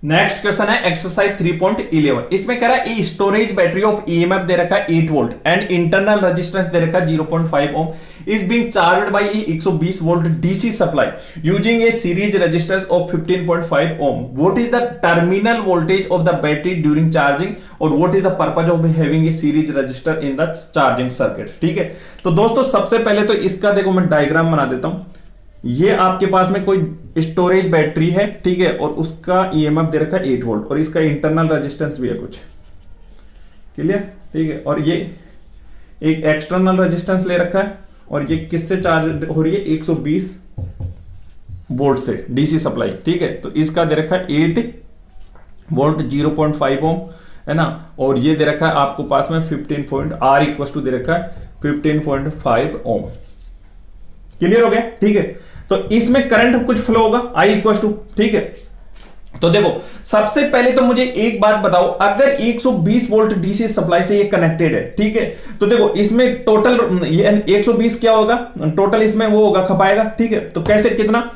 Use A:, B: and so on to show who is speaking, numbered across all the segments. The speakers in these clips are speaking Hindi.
A: नेक्स्ट क्वेश्चन है एक्सरसाइज 3.11। इसमें कह रहा है स्टोरेज बैटरी ऑफ ईएमएफ दे रखा है 8 वोल्ट एंड इंटरनल रेजिस्टेंस दे रखा है 0.5 ohm is being charged by 120 volt DC supply using a series resistance of 15.5 ohm. What is the terminal voltage of the battery during charging और what is the purpose of having a series resistor in the charging circuit. ठीक है, तो दोस्तों सबसे पहले तो इसका देखो मैं डायग्राम बना देता हूं। ये आपके पास में कोई स्टोरेज बैटरी है, ठीक है, और उसका ईएमएफ दे रखा है 8 वोल्ट और इसका इंटरनल रेजिस्टेंस भी है कुछ, क्लियर, ठीक है, और ये एक एक्सटर्नल रेजिस्टेंस ले रखा है और ये किससे चार्ज हो रही है 120 वोल्ट से डीसी सप्लाई। ठीक है, तो इसका दे रखा है 8 वोल्ट 0.5 ओम है ना, और ये दे रखा है आपको पास में 15 R इक्वल टू दे रखा है 15.5 ओम। क्लियर हो गया, ठीक है। तो इसमें करंट कुछ फ्लो होगा आई इक्वल टू, ठीक है। तो देखो सबसे पहले तो मुझे एक बात बताओ, अगर 120 वोल्ट डीसी सप्लाई से ये कनेक्टेड है, ठीक है, तो देखो इसमें टोटल ये 120 क्या होगा टोटल इसमें वो होगा खपाएगा, ठीक है। तो कैसे कितना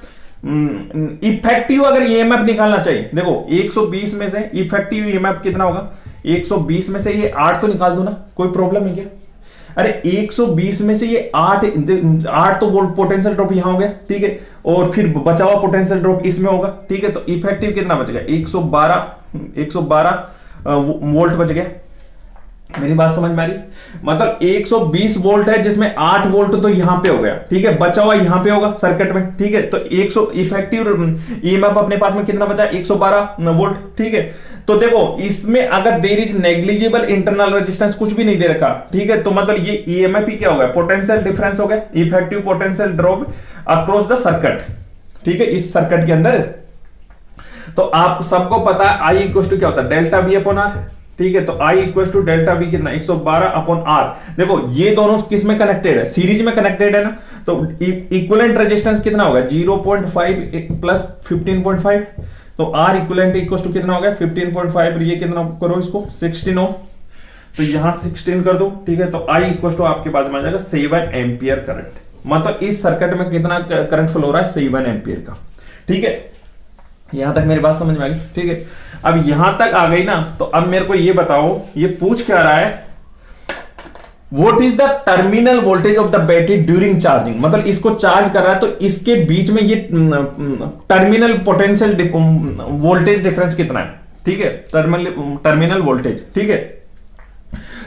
A: इफेक्टिव अगर ईएमएफ निकालना चाहिए, देखो 120 में से इफेक्टिव ईएमएफ कितना होगा 120 में से ये 8 तो निकाल दो ना, कोई प्रॉब्लम है क्या? अरे 120 में से ये 8 तो वोल्ट पोटेंशियल ड्रॉप यहां हो गया, ठीक है, और फिर बचा हुआ पोटेंशियल ड्रॉप इसमें होगा, ठीक है। तो इफेक्टिव कितना बच गया 112 वोल्ट बच गया। मेरी बात समझ में आ रही? मतलब 120 वोल्ट है जिसमें 8 वोल्ट तो यहां पे हो गया, ठीक है, बचा हुआ यहां पे होगा सर्किट में, ठीक है। तो 100 इफेक्टिव ईएमएफ अपने पास में कितना बचा 112 वोल्ट, ठीक है। तो देखो इसमें अगर there is negligible internal resistance कुछ भी नहीं दे रखा, ठीक है, तो मतलब ये ईएमएफ ही क्या हो गया पोटेंशियल डिफरेंस हो गया, effective potential drop across the circuit, ठीक है, इस सर्किट के अंदर। तो आप सबको पता है आई इक्वल टू क्या होता है डेल्टा वी अपॉन आर, ठीक है। तो आई इक्वल टू डेल्टा वी कितना 112 अपॉन आर। देखो ये दोनों किस में कनेक्टेड है सीरीज में कनेक्टेड है ना, तो इक्विवेलेंट रेजिस्टेंस कितना होगा 0.5 प्लस 15.5, तो आर इक्विवेलेंट इक्वल टू कितना हो गया 15.5, ये कितना करो इसको 16 ओम, तो यहां 16 कर दो, ठीक है। तो आई इक्वल टू आपके पास में आ जाएगा 7 एम्पियर करंट, मतलब इस सर्किट में कितना करंट फ्लो हो रहा है 7 एम्पियर का, ठीक है। यहां तक मेरी बात समझ में आ गई, ठीक है। अब यहां तक आ गई ना, तो अब मेरे को ये बताओ ये पूछ क्या रहा है what is the terminal voltage of the battery during charging, मतलब इसको चार्ज कर रहा है तो इसके बीच में ये टर्मिनल पोटेंशियल वोल्टेज डिफरेंस कितना है, ठीक है, टर्मिनल वोल्टेज, ठीक है।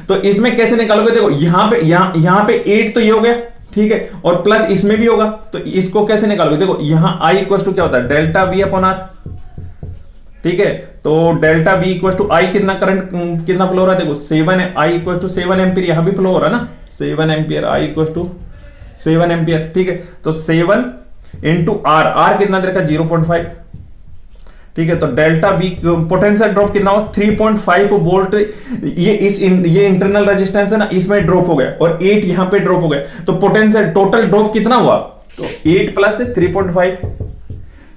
A: तो इसमें कैसे निकालोगे, देखो यहां पे 8 तो ये हो गया, ठीक है, और प्लस इसमें भी होगा, तो इसको कैसे निकालोगे, देखो यहां आई इक्वल टू क्या होता है डेल्टा वी अपॉन आर, ठीक है। तो डेल्टा वी इक्वल टू आई कितना करंट कितना फ्लो हो रहा है, देखो 7 आई इक्वल टू 7 एम्पियर, यहां भी फ्लो हो रहा है ना 7 ampere, I equal to 7 ampere, ठीक है। तो 7 इंटू आर, आर कितना दे रखा 0.5, ठीक है। तो डेल्टा वी पोटेंशियल ड्रॉप कितना हो 3.5 वोल्ट, ये इंटरनल रेजिस्टेंस है ना, इसमें ड्रॉप हो गया और 8 यहां पे ड्रॉप हो गया, तो पोटेंशियल टोटल ड्रॉप कितना हुआ, तो 8 प्लस 3.5,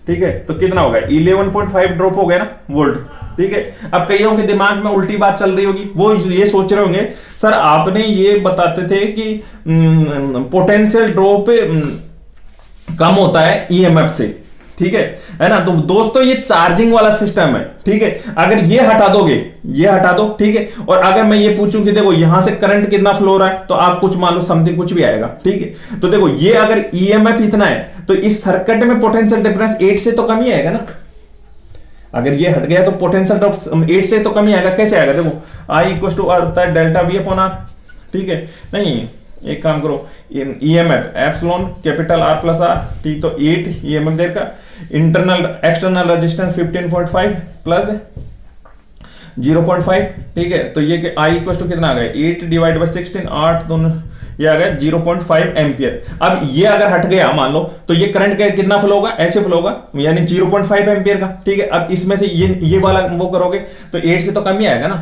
A: ठीक है, तो कितना होगा 11.5 ड्रॉप हो गया ना वोल्ट, ठीक है। अब कईयों के दिमाग में उल्टी बात चल रही होगी, वो ये सोच रहे होंगे सर आपने ये बताते थे कि पोटेंशियल ड्रॉप कम होता है ईएमएफ से, ठीक है ना। तो दोस्तों ये चार्जिंग वाला सिस्टम है, ठीक है, अगर ये हटा दोगे ये हटा दो, ठीक है, और अगर मैं ये पूछूं कि देखो यहां से करंट कितना फ्लो हो रहा है, तो आप कुछ मान लो समथिंग कुछ भी आएगा, ठीक है। तो देखो ये अगर ईएमएफ इतना है तो इस सर्किट में पोटेंशियल डिफरेंस 8 से तो कम ही आएगा ना, अगर ये हट गया तो पोटेंशियल ड्रॉप 8 से तो कम ही आएगा। कैसे आएगा, देखो आई इक्वल टू आर होता है डेल्टा वी अपॉन आर, ठीक है। नहीं एक काम करो EMF epsilon capital R plus R, ठीक, तो 8 ईएमएफ देगा, इंटरनल एक्सटर्नल रेजिस्टेंस 15.5 प्लस 0.5, ठीक है। तो ये आई इक्वल टू कितना आ गया 8 डिवाइड बाय 16, 8 दोनों ये आ गया 0.5 एम्पियर। अब ये अगर हट गया मान लो तो ये करंट का कितना फ्लो होगा, ऐसे फ्लो होगा, यानी 0.5 एम्पियर का, ठीक है। अब इसमें से ये वाला वो करोगे तो 8 से तो कम ही आएगा ना,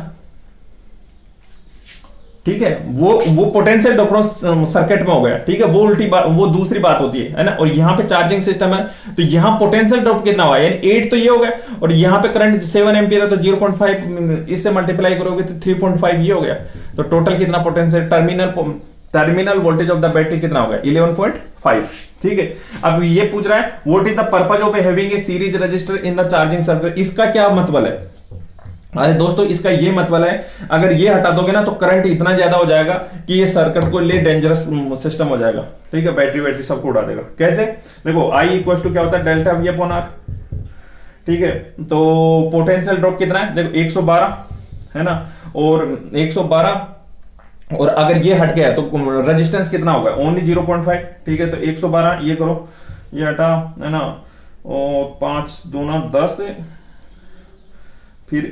A: ठीक है। वो पोटेंशियल डिफरेंस सर्किट में हो गया, ठीक है, वो उल्टी बात, वो दूसरी बात होती है ना। और यहां पे चार्जिंग सिस्टम है तो यहां पोटेंशियल ड्रॉप कितना हुआ, यानी 8 तो ये हो गया, और यहां पे करंट 7 एम्पियर है तो 0.5 इससे मल्टीप्लाई करोगे तो 3.5 ये हो गया, तो टोटल कितना potential terminal terminal voltage of the battery कितना होगा 11.5। ठीक है, अब ये पूछ रहा है what is the purpose of having a series register in the charging circuit. इसका क्या मतलब है? अरे दोस्तों, इसका ये मतलब है अगर ये हटा दोगे ना तो करंट इतना ज्यादा हो जाएगा कि ये सर्किट को लिए डेंजरस सिस्टम हो जाएगा। ठीक है, बैटरी सबको उड़ा देगा। कैसे? देखो I इक्वल टू क्या होता है डेल्टा V अपॉन R। ठीक है, तो पोटेंशियल ड्रॉप कितना है? देखो 112 है ना, और 112 और अगर ये हट गया तो रेजिस्टेंस कितना होगा? ओनली 0.5। ठीक है, तो 112 ये करो, ये हटा है ना, और 5 दूना 10, फिर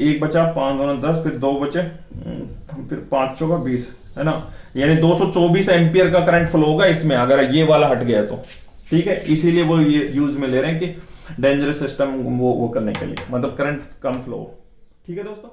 A: 1 बचा, 5 दूना 10, फिर 2 बचे, फिर 5 चौका 20 है ना, यानी 224 एम्पियर का करंट फ्लो होगा इसमें अगर ये वाला हट गया तो। ठीक है, इसीलिए वो ये यूज में ले रहे हैं कि डेंजरस सिस्टम वो करने के लिए, मतलब करंट कम फ्लो। ठीक है दोस्तों।